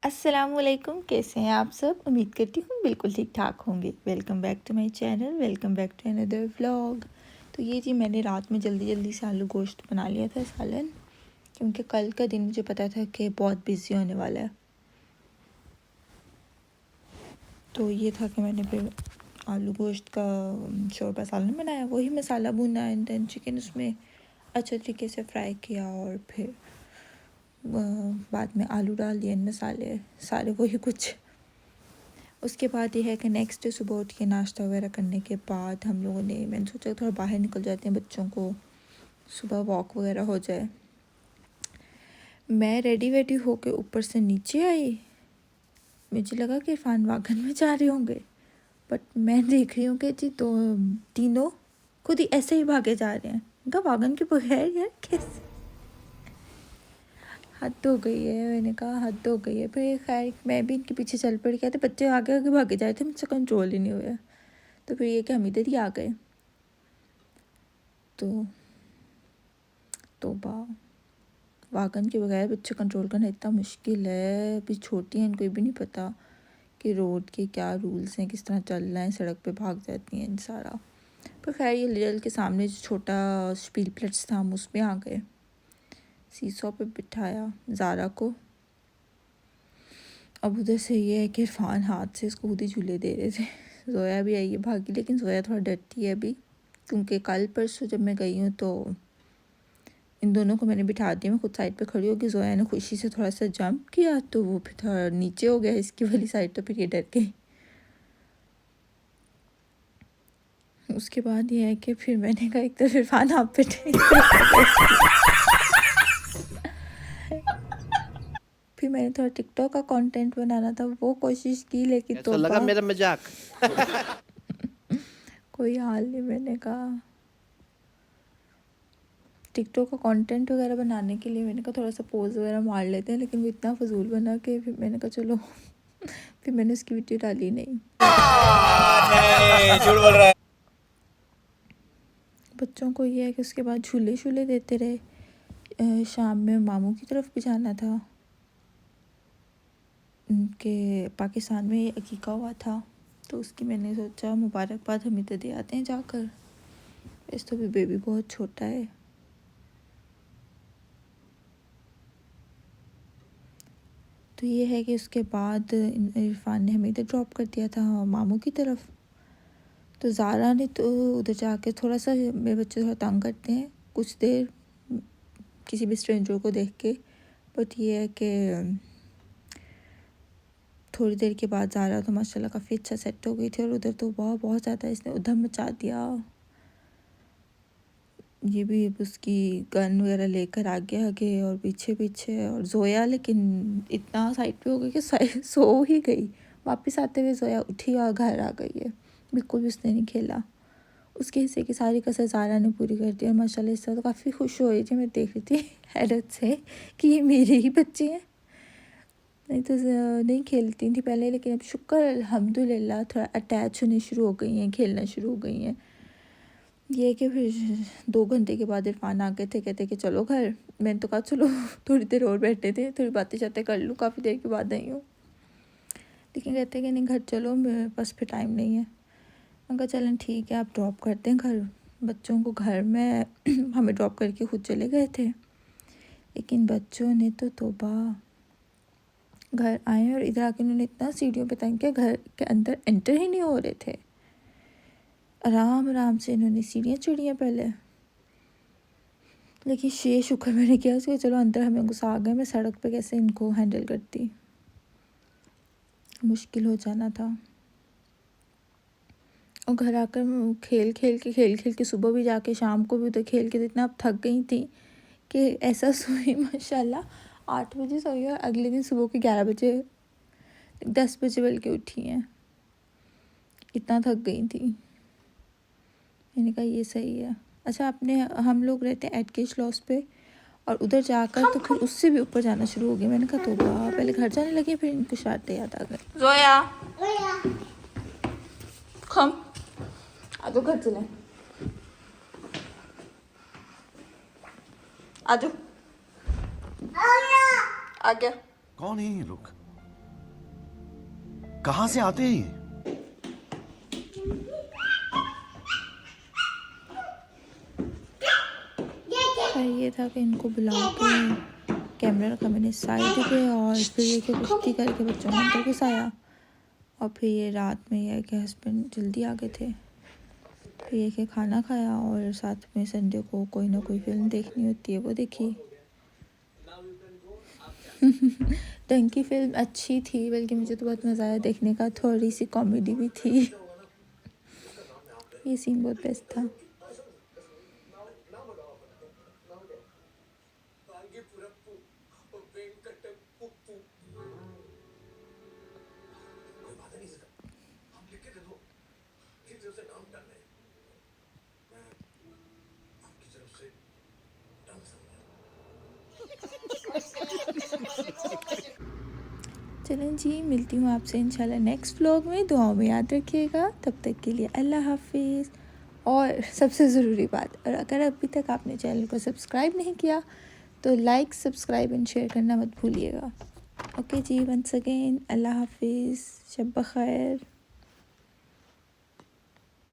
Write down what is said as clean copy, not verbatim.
अस्सलामुअलैकुम, कैसे हैं आप सब। उम्मीद करती हूँ बिल्कुल ठीक ठाक होंगे। Welcome back to my channel, welcome back to another vlog. तो ये जी मैंने रात में जल्दी जल्दी से आलू गोश्त बना लिया था सालन, क्योंकि कल का दिन मुझे पता था कि बहुत बिजी होने वाला है। तो ये था कि मैंने फिर आलू गोश्त का शोरबा सालन बनाया, वही मसाला भुना एंड देन चिकन उसमें अच्छे तरीके से फ्राई किया और फिर बाद में आलू डाल दिए, मसाले सारे वही कुछ। उसके बाद ये है कि नेक्स्ट डे सुबह उठ के नाश्ता वगैरह करने के बाद मैंने सोचा थोड़ा बाहर निकल जाते हैं, बच्चों को सुबह वॉक वगैरह हो जाए। मैं रेडी वेडी होके ऊपर से नीचे आई, मुझे लगा कि इरफान वागन में जा रहे होंगे, बट मैं देख रही हूँ कि जी तीनों खुद ही ऐसे ही भागे जा रहे हैं। उनका वागन के बगैर यार कैसे, हद हो गई है। मैंने कहा हद हो गई है। फिर खैर मैं भी इनके पीछे चल पड़ी, क्या थे बच्चे आगे आगे भागे जा रहे थे, मुझसे कंट्रोल ही नहीं हुआ। तो फिर ये कि हम इधर ही आ गए। तो वागन के बगैर बच्चे कंट्रोल करना इतना मुश्किल है। अभी छोटी हैं, इनको भी नहीं पता कि रोड के क्या रूल्स हैं, किस तरह चलना है, सड़क पे भाग जाती हैं सारा। पर खैर ये लिडल के सामने जो छोटा स्पीड प्लेट्स था, हम उसमें आ गए। सीसॉ पे बिठाया ज़ारा को। अब उधर से ये है कि इरफान हाथ से इसको खुद ही झूले दे रहे थे। जोया भी आई है भागी, लेकिन जोया थोड़ा डरती है अभी, क्योंकि कल परसों जब मैं गई हूँ तो इन दोनों को मैंने बिठा दिया। मैं खुद साइड पे खड़ी होगी, जोया ने खुशी से थोड़ा सा जंप किया तो वो फिर थोड़ा नीचे हो गया इसकी वाली साइड, तो फिर ये डर गई। उसके बाद ये है कि फिर मैंने कहा एक तरफ इरफान आप पे फिर मैंने थोड़ा टिकटॉक का कंटेंट बनाना था, वो कोशिश की, लेकिन तो लगा मेरा मजाक। कोई हाल नहीं। मैंने कहा टिकटॉक का कंटेंट वगैरह बनाने के लिए मैंने कहा थोड़ा सा पोज वगैरह मार लेते हैं, लेकिन वो इतना फजूल बना कि फिर मैंने कहा चलो फिर मैंने उसकी वीडियो डाली नहीं। झूठ बोल रहा है। बच्चों को ये है कि उसके बाद झूले झूले देते रहे। शाम में मामू की तरफ भी जाना था, उनके पाकिस्तान में ये अकीका हुआ था, तो उसकी मैंने सोचा मुबारकबाद हम इधर दे आते हैं जाकर। इस तो भी बेबी बहुत छोटा है। तो ये है कि उसके बाद इरफान ने हमें इधर ड्रॉप कर दिया था मामू की तरफ। तो ज़ारा ने तो उधर जाके थोड़ा सा, मेरे बच्चे थोड़ा तंग करते हैं कुछ देर किसी भी स्ट्रेंजर को देख के, बट ये है कि थोड़ी देर के बाद ज़ारा तो माशाल्लाह काफ़ी अच्छा सेट हो गई थी, और उधर तो बहुत ज़्यादा इसने उधम मचा दिया। ये भी उसकी गन वगैरह लेकर आगे आगे और पीछे पीछे, और जोया लेकिन इतना साइड पे हो गई कि सो ही गई। वापस आते हुए जोया उठी और घर आ गई है, बिल्कुल भी उसने नहीं खेला। उसके हिस्से की सारी कसर ज़ारा ने पूरी कर दी, और माशाल्लाह इस तरह तो काफ़ी खुश हो रही थी। मैं देख रही थी हैरत से कि ये मेरे ही बच्चे हैं। नहीं तो नहीं खेलती थी पहले, लेकिन अब शुक्र अल्हम्दुलिल्लाह थोड़ा अटैच होने शुरू हो गई हैं, खेलना शुरू हो गई हैं। ये कि फिर 2 घंटे के बाद इरफान आ गए थे, कहते कि चलो घर। मैंने तो कहा चलो थोड़ी देर और बैठे थे, थोड़ी बातें शातें कर लूँ, काफ़ी देर के बाद आई हूँ। लेकिन कहते कि नहीं घर चलो, मेरे पास फिर टाइम नहीं है। मैंने कहा चलें ठीक है, आप ड्रॉप करते हैं घर बच्चों को। घर में हमें ड्रॉप करके खुद चले गए थे, लेकिन बच्चों ने तो तौबा। घर आए और इधर आके उन्होंने इतना सीढ़ियों पे तंग किया, घर के अंदर एंटर ही नहीं हो रहे थे। आराम आराम से इन्होंने सीढ़ियाँ चढ़ी हैं पहले, लेकिन शुक्र मैंने किया उसके, चलो अंदर हमें गुस्सा आ गया। मैं सड़क पे कैसे इनको हैंडल करती, मुश्किल हो जाना था। और घर आकर खेल खेल के सुबह भी जाके शाम को भी उधर खेल के इतना अब थक गई थी कि ऐसा सोई माशाल्लाह 8 बजे सोई, और अगले दिन सुबह के 11 बजे 10 बजे बल्कि उठी हैं, इतना थक गई थी। मैंने कहा ये सही है। अच्छा हम लोग रहते हैं एडकेश लॉस पे, और उधर जाकर तो फिर उससे भी ऊपर जाना शुरू हो गया। मैंने कहा तो पहले घर जाने लगे, फिर इनको शरारतें याद आ गई। जोया कम आ जाओ, घर चले आ जाओ। आ गया। कौन है ये लोग? कहाँ से आते हैं ये? पर ये था कि इनको बुला के कैमरा रखा मैंने साइड पे और फिर ये कि कुश्ती करके बच्चों को अंदर घुसाया। और फिर ये रात में यह कि हस्बैंड जल्दी आ गए थे, फिर ये कि खाना खाया और साथ में संडे को कोई ना कोई फिल्म देखनी होती है वो देखी। ढंग की फिल्म अच्छी थी, बल्कि मुझे तो बहुत मज़ा आया देखने का, थोड़ी सी कॉमेडी भी थी। ये सीन बहुत बेस्ट था। चलें जी, मिलती हूँ आपसे इंशाल्लाह नेक्स्ट व्लॉग में। दुआओं में याद रखिएगा। तब तक के लिए अल्लाह हाफिज़। और सबसे ज़रूरी बात, और अगर अभी तक आपने चैनल को सब्सक्राइब नहीं किया तो लाइक, सब्सक्राइब एंड शेयर करना मत भूलिएगा। ओके जी, वंस अगेन अल्लाह हाफिज़, शब बख़ैर।